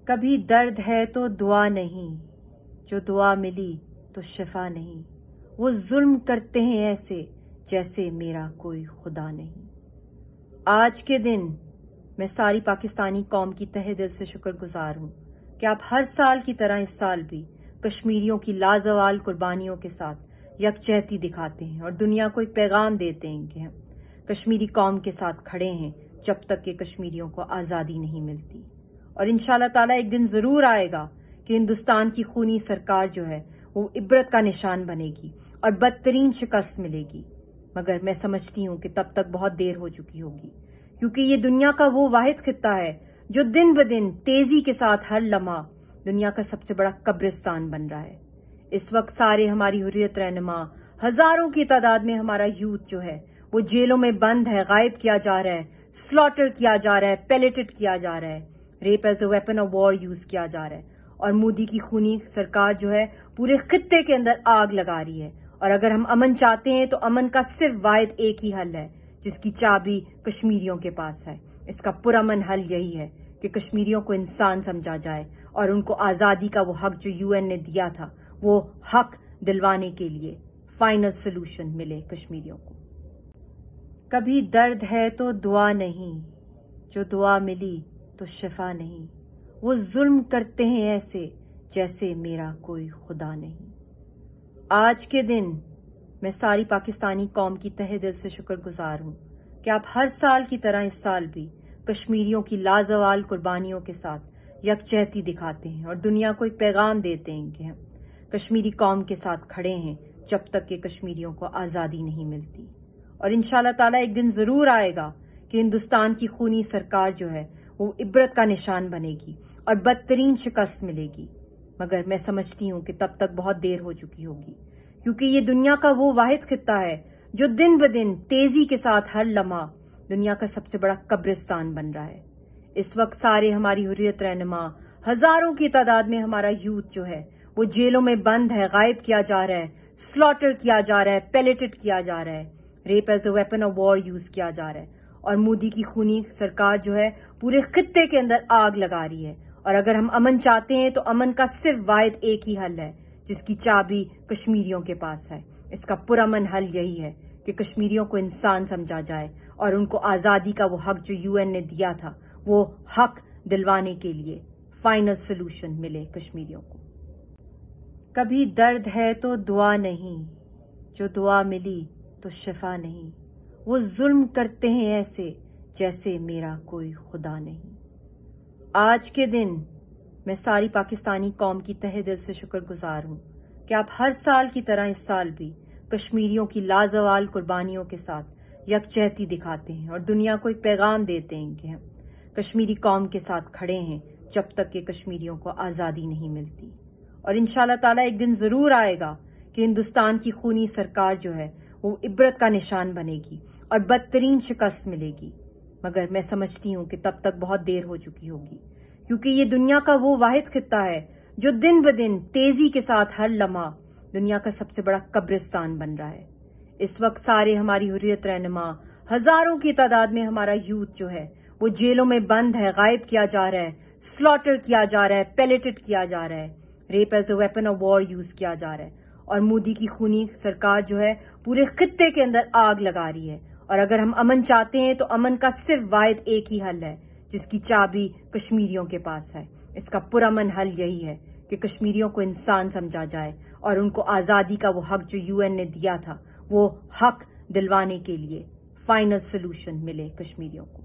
کبھی درد ہے تو دعا نہیں، جو دعا ملی تو شفا نہیں، وہ ظلم کرتے ہیں ایسے جیسے میرا کوئی خدا نہیں۔ آج کے دن میں ساری پاکستانی قوم کی تہہ دل سے شکر گزار ہوں کہ آپ ہر سال کی طرح اس سال بھی کشمیریوں کی لازوال قربانیوں کے ساتھ یکجہتی دکھاتے ہیں اور دنیا کو ایک پیغام دیتے ہیں کہ ہم کشمیری قوم کے ساتھ کھڑے ہیں جب تک کہ کشمیریوں کو آزادی نہیں ملتی۔ اور انشاءاللہ تعالیٰ ایک دن ضرور آئے گا کہ ہندوستان کی خونی سرکار جو ہے وہ عبرت کا نشان بنے گی اور بدترین شکست ملے گی، مگر میں سمجھتی ہوں کہ تب تک بہت دیر ہو چکی ہوگی، کیونکہ یہ دنیا کا وہ واحد خطہ ہے جو دن بدن تیزی کے ساتھ ہر لمحہ دنیا کا سب سے بڑا قبرستان بن رہا ہے۔ اس وقت سارے ہماری حریت رہنما، ہزاروں کی تعداد میں ہمارا یوتھ جو ہے وہ جیلوں میں بند ہے، غائب کیا جا رہا ہے، سلاٹر کیا جا رہا ہے، پیلیٹڈ کیا جا رہا ہے، rape as a weapon of war use کیا جا رہا ہے، اور مودی کی خونی سرکار جو ہے پورے خطے کے اندر آگ لگا رہی ہے۔ اور اگر ہم امن چاہتے ہیں تو امن کا صرف واحد ایک ہی حل ہے جس کی چابی کشمیریوں کے پاس ہے۔ اس کا پرامن حل یہی ہے کہ کشمیریوں کو انسان سمجھا جائے اور ان کو آزادی کا وہ حق جو UN نے دیا تھا وہ حق دلوانے کے لیے فائنل سلوشن ملے کشمیریوں کو۔ کبھی درد ہے تو دعا نہیں، جو دعا ملی تو شفا نہیں، وہ ظلم کرتے ہیں ایسے جیسے میرا کوئی خدا نہیں۔ آج کے دن میں ساری پاکستانی قوم کی تہہ دل سے شکر گزار ہوں کہ آپ ہر سال کی طرح اس سال بھی کشمیریوں کی لازوال قربانیوں کے ساتھ یکجہتی دکھاتے ہیں اور دنیا کو ایک پیغام دیتے ہیں کہ ہم کشمیری قوم کے ساتھ کھڑے ہیں جب تک کہ کشمیریوں کو آزادی نہیں ملتی۔ اور انشاءاللہ تعالیٰ ایک دن ضرور آئے گا کہ ہندوستان کی خونی سرکار جو ہے وہ عبرت کا نشان بنے گی اور بدترین شکست ملے گی، مگر میں سمجھتی ہوں کہ تب تک بہت دیر ہو چکی ہوگی، کیونکہ یہ دنیا کا وہ واحد خطہ ہے جو دن بدن تیزی کے ساتھ ہر لمحہ دنیا کا سب سے بڑا قبرستان بن رہا ہے۔ اس وقت سارے ہماری حریت رہنما، ہزاروں کی تعداد میں ہمارا یوتھ جو ہے وہ جیلوں میں بند ہے، غائب کیا جا رہا ہے، سلاٹر کیا جا رہا ہے، پیلیٹڈ کیا جا رہا ہے، rape as a weapon of war use کیا جا رہا ہے، اور مودی کی خونی سرکار جو ہے پورے خطے کے اندر آگ لگا رہی ہے۔ اور اگر ہم امن چاہتے ہیں تو امن کا صرف واحد ایک ہی حل ہے جس کی چابی کشمیریوں کے پاس ہے۔ اس کا پرامن حل یہی ہے کہ کشمیریوں کو انسان سمجھا جائے اور ان کو آزادی کا وہ حق جو UN نے دیا تھا وہ حق دلوانے کے لیے فائنل سلوشن ملے کشمیریوں کو۔ کبھی درد ہے تو دعا نہیں، جو دعا ملی تو شفا نہیں، وہ ظلم کرتے ہیں ایسے جیسے میرا کوئی خدا نہیں۔ آج کے دن میں ساری پاکستانی قوم کی تہہ دل سے شکر گزار ہوں کہ آپ ہر سال کی طرح اس سال بھی کشمیریوں کی لازوال قربانیوں کے ساتھ یکجہتی دکھاتے ہیں اور دنیا کو ایک پیغام دیتے ہیں کہ ہم کشمیری قوم کے ساتھ کھڑے ہیں جب تک کہ کشمیریوں کو آزادی نہیں ملتی۔ اور انشاءاللہ تعالیٰ ایک دن ضرور آئے گا کہ ہندوستان کی خونی سرکار جو ہے وہ عبرت کا نشان بنے گی اور بدترین شکست ملے گی، مگر میں سمجھتی ہوں کہ تب تک بہت دیر ہو چکی ہوگی، کیونکہ یہ دنیا کا وہ واحد خطہ ہے جو دن بدن تیزی کے ساتھ ہر لمحہ دنیا کا سب سے بڑا قبرستان بن رہا ہے۔ اس وقت سارے ہماری حریت رہنما، ہزاروں کی تعداد میں ہمارا یوتھ جو ہے وہ جیلوں میں بند ہے، غائب کیا جا رہا ہے، سلاٹر کیا جا رہا ہے، پیلیٹڈ کیا جا رہا ہے، rape as a weapon of war use کیا جا رہا ہے، اور مودی کی خونی سرکار جو ہے پورے خطے کے اندر آگ لگا رہی ہے۔ اور اگر ہم امن چاہتے ہیں تو امن کا صرف واحد ایک ہی حل ہے جس کی چابی کشمیریوں کے پاس ہے۔ اس کا پرامن حل یہی ہے کہ کشمیریوں کو انسان سمجھا جائے اور ان کو آزادی کا وہ حق جو UN نے دیا تھا وہ حق دلوانے کے لیے فائنل سلوشن ملے کشمیریوں کو۔